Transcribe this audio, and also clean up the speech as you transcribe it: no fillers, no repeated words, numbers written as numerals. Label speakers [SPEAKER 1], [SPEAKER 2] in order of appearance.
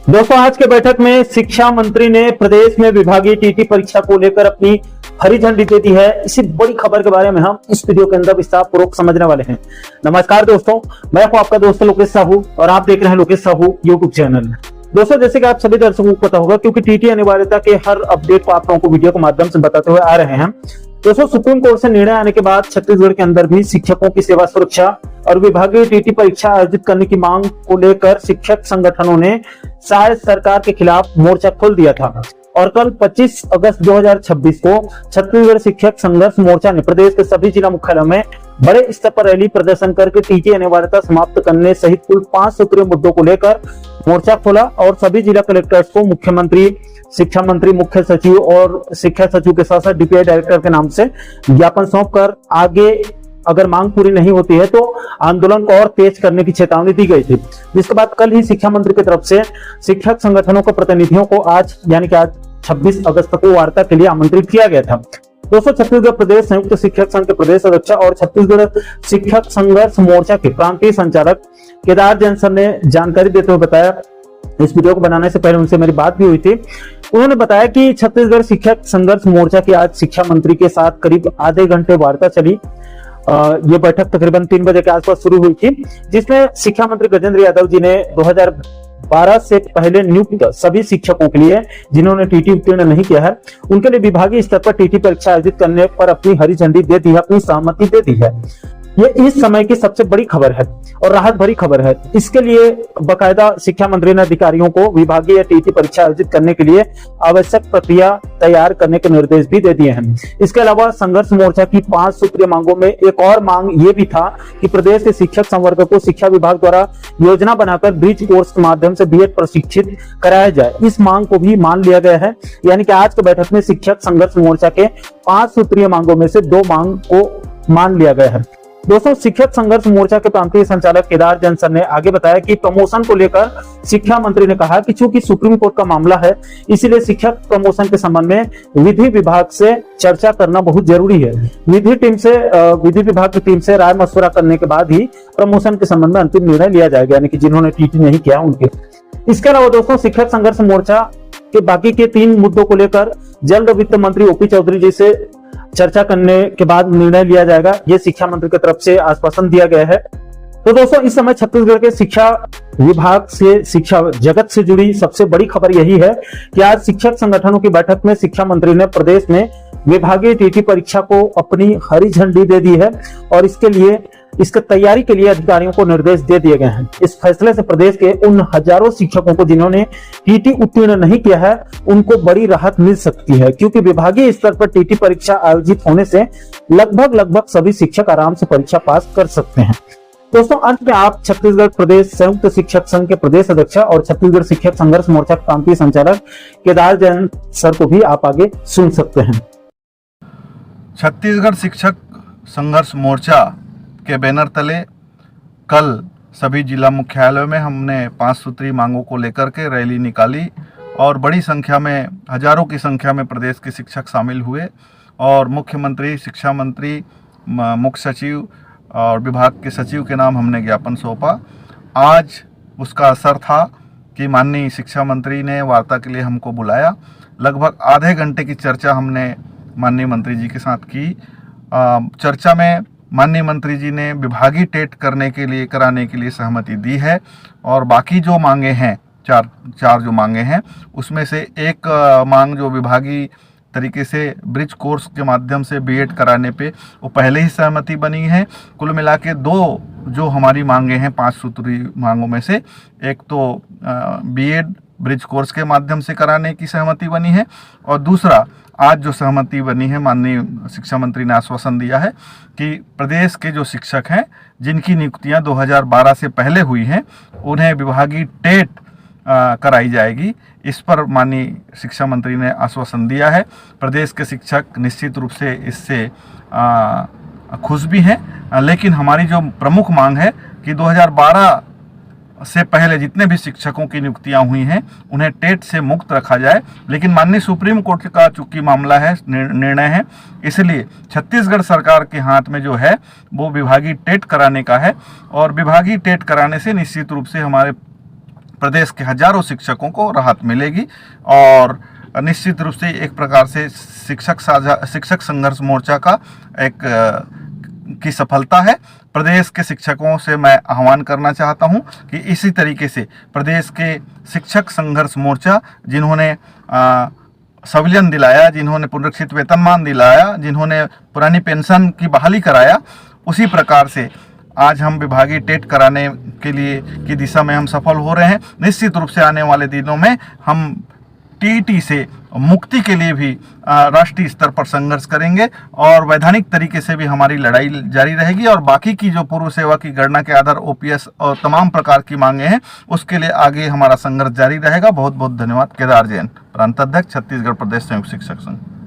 [SPEAKER 1] दोस्तों, आज के बैठक में शिक्षा मंत्री ने प्रदेश में विभागीय टीटी परीक्षा को लेकर अपनी हरी झंडी दे दी है। इसी बड़ी खबर के बारे में हम इस वीडियो के अंदर विस्तार पूर्वक समझने वाले हैं। नमस्कार दोस्तों, मैं हूं आपका दोस्त लोकेश साहू और आप देख रहे हैं लोकेश साहू यूट्यूब चैनल। दोस्तों, जैसे कि आप सभी दर्शकों को पता होगा, क्योंकि टीटी अनिवार्यता के हर अपडेट को आप लोगों को वीडियो के माध्यम से बताते हुए आ रहे हैं। दोस्तों, सुप्रीम कोर्ट से निर्णय आने के बाद छत्तीसगढ़ के अंदर भी शिक्षकों की सेवा सुरक्षा और विभागीय टीटी परीक्षा आयोजित करने की मांग को लेकर शिक्षक संगठनों ने शायद सरकार के खिलाफ मोर्चा खोल दिया था और कल 25 अगस्त 2026 को छत्तीसगढ़ शिक्षक संघर्ष मोर्चा ने प्रदेश के सभी जिला मुख्यालयों में बड़े स्तर पर रैली प्रदर्शन करके टीटी अनिवार्यता समाप्त करने सहित कुल 5 सूत्रीय मुद्दों को लेकर मोर्चा खोला और सभी जिला कलेक्टर्स को मुख्यमंत्री, शिक्षा मंत्री, मुख्य सचिव और शिक्षा सचिव के साथ साथ डीपीआई डायरेक्टर के नाम से ज्ञापन सौंपकर आगे अगर मांग पूरी नहीं होती है तो आंदोलन को और तेज करने की चेतावनी दी गई थी। जिसके बाद कल ही शिक्षा मंत्री की तरफ से शिक्षक संगठनों के प्रतिनिधियों को आज यानी कि आज 26 अगस्त को वार्ता के लिए आमंत्रित किया गया था। दोस्तों, छत्तीसगढ़ प्रदेश संयुक्त शिक्षक संघ के प्रदेश अध्यक्ष और छत्तीसगढ़ शिक्षक संघर्ष मोर्चा के प्रांतीय संचालक केदार जैन सर ने जानकारी देते हुए बताया, इस वीडियो को बनाने से पहले उनसे मेरी बात भी हुई थी। उन्होंने बताया कि छत्तीसगढ़ शिक्षक संघर्ष मोर्चा की आज शिक्षा मंत्री के साथ करीब आधे घंटे वार्ता चली। ये बैठक तकरीबन 3 बजे के आसपास शुरू हुई थी, जिसमें शिक्षा मंत्री गजेंद्र यादव जी ने 2012 से पहले नियुक्त सभी शिक्षकों के लिए जिन्होंने टीटी उत्तीर्ण नहीं किया है, उनके लिए विभागीय स्तर पर टीटी परीक्षा आयोजित करने पर अपनी हरी झंडी दे दी है, अपनी सहमति दे दी है। ये इस समय की सबसे बड़ी खबर है और राहत भरी खबर है। इसके लिए बकायदा शिक्षा मंत्री ने अधिकारियों को विभागीय टीटी परीक्षा आयोजित करने के लिए आवश्यक प्रक्रिया तैयार करने के निर्देश भी दे दिए हैं। इसके अलावा संघर्ष मोर्चा की 5 सूत्रीय मांगों में एक और मांग ये भी था कि प्रदेश के शिक्षक संवर्ग को शिक्षा विभाग द्वारा योजना बनाकर ब्रिज कोर्स के माध्यम से बीएड प्रशिक्षित कराया जाए। इस मांग को भी मान लिया गया है, यानी कि आज की बैठक में शिक्षक संघर्ष मोर्चा के 5 सूत्रीय मांगों में से 2 मांग को मान लिया गया है। दोस्तों, शिक्षक संघर्ष मोर्चा के प्रांतीय संचालक केदार जैन सर ने आगे बताया कि प्रमोशन को लेकर शिक्षा मंत्री ने कहा कि चूंकि सुप्रीम कोर्ट का मामला है, इसीलिए शिक्षक प्रमोशन के संबंध में विधि विभाग से चर्चा करना बहुत जरूरी है। विधि विभाग की टीम से राय मशवरा करने के बाद ही प्रमोशन के संबंध में अंतिम निर्णय लिया जाएगा, यानी कि जिन्होंने टीटी नहीं किया उनके। इसके अलावा दोस्तों, शिक्षक संघर्ष मोर्चा के बाकी के 3 मुद्दों को लेकर जल्द वित्त मंत्री ओपी चौधरी जी से चर्चा करने के बाद निर्णय लिया जाएगा, ये शिक्षा मंत्री की तरफ से आश्वासन दिया गया है। तो दोस्तों, इस समय छत्तीसगढ़ के शिक्षा विभाग से, शिक्षा जगत से जुड़ी सबसे बड़ी खबर यही है कि आज शिक्षक संगठनों की बैठक में शिक्षा मंत्री ने प्रदेश में विभागीय टीटी परीक्षा को अपनी हरी झंडी दे दी है और इसके तैयारी के लिए अधिकारियों को निर्देश दे दिए गए हैं। इस फैसले से प्रदेश के उन हजारों शिक्षकों को जिन्होंने टीटी उत्तीर्ण नहीं किया है, उनको बड़ी राहत मिल सकती है, क्योंकि विभागीय स्तर पर टीटी परीक्षा आयोजित होने से लगभग सभी शिक्षक आराम से परीक्षा पास कर सकते हैं। दोस्तों, अंत में आप छत्तीसगढ़ प्रदेश संयुक्त शिक्षक संघ के प्रदेश अध्यक्ष और छत्तीसगढ़ शिक्षक संघर्ष मोर्चा के प्रांतीय संचालक केदार जैन सर को भी आप आगे सुन सकते हैं।
[SPEAKER 2] छत्तीसगढ़ शिक्षक संघर्ष मोर्चा के बैनर तले कल सभी जिला मुख्यालयों में हमने 5 सूत्रीय मांगों को लेकर के रैली निकाली और बड़ी संख्या में, हजारों की संख्या में प्रदेश के शिक्षक शामिल हुए और मुख्यमंत्री, शिक्षा मंत्री, मुख्य सचिव और विभाग के सचिव के नाम हमने ज्ञापन सौंपा। आज उसका असर था कि माननीय शिक्षा मंत्री ने वार्ता के लिए हमको बुलाया। लगभग आधे घंटे की चर्चा हमने माननीय मंत्री जी के साथ की। चर्चा में माननीय मंत्री जी ने विभागीय टेट कराने के लिए सहमति दी है और बाकी जो मांगे हैं, चार जो मांगे हैं, उसमें से एक मांग जो विभागीय तरीके से ब्रिज कोर्स के माध्यम से बीएड कराने पे वो पहले ही सहमति बनी है। कुल मिला के 2 जो हमारी मांगे हैं 5 सूत्रीय मांगों में से, एक तो बीएड ब्रिज कोर्स के माध्यम से कराने की सहमति बनी है और दूसरा आज जो सहमति बनी है, माननीय शिक्षा मंत्री ने आश्वासन दिया है कि प्रदेश के जो शिक्षक हैं जिनकी नियुक्तियां 2012 से पहले हुई हैं, उन्हें विभागीय टेट कराई जाएगी। इस पर माननीय शिक्षा मंत्री ने आश्वासन दिया है। प्रदेश के शिक्षक निश्चित रूप से इससे खुश भी हैं, लेकिन हमारी जो प्रमुख मांग है कि 2012 से पहले जितने भी शिक्षकों की नियुक्तियां हुई हैं उन्हें टेट से मुक्त रखा जाए। लेकिन माननीय सुप्रीम कोर्ट का चूंकि मामला है, निर्णय है, इसलिए छत्तीसगढ़ सरकार के हाथ में जो है वो विभागीय टेट कराने का है और विभागीय टेट कराने से निश्चित रूप से हमारे प्रदेश के हजारों शिक्षकों को राहत मिलेगी और निश्चित रूप से एक प्रकार से शिक्षक संघर्ष मोर्चा का की सफलता है। प्रदेश के शिक्षकों से मैं आह्वान करना चाहता हूं कि इसी तरीके से प्रदेश के शिक्षक संघर्ष मोर्चा जिन्होंने संविलियन दिलाया, जिन्होंने पुनरीक्षित वेतनमान दिलाया, जिन्होंने पुरानी पेंशन की बहाली कराया, उसी प्रकार से आज हम विभागीय टेट कराने के लिए की दिशा में हम सफल हो रहे हैं। निश्चित रूप से आने वाले दिनों में हम टीईटी से मुक्ति के लिए भी राष्ट्रीय स्तर पर संघर्ष करेंगे और वैधानिक तरीके से भी हमारी लड़ाई जारी रहेगी और बाकी की जो पूर्व सेवा की गणना के आधार ओपीएस और तमाम प्रकार की मांगे हैं उसके लिए आगे हमारा संघर्ष जारी रहेगा। बहुत बहुत धन्यवाद। केदार जैन, प्रांताध्यक्ष, छत्तीसगढ़ प्रदेश संयुक्त शिक्षक संघ।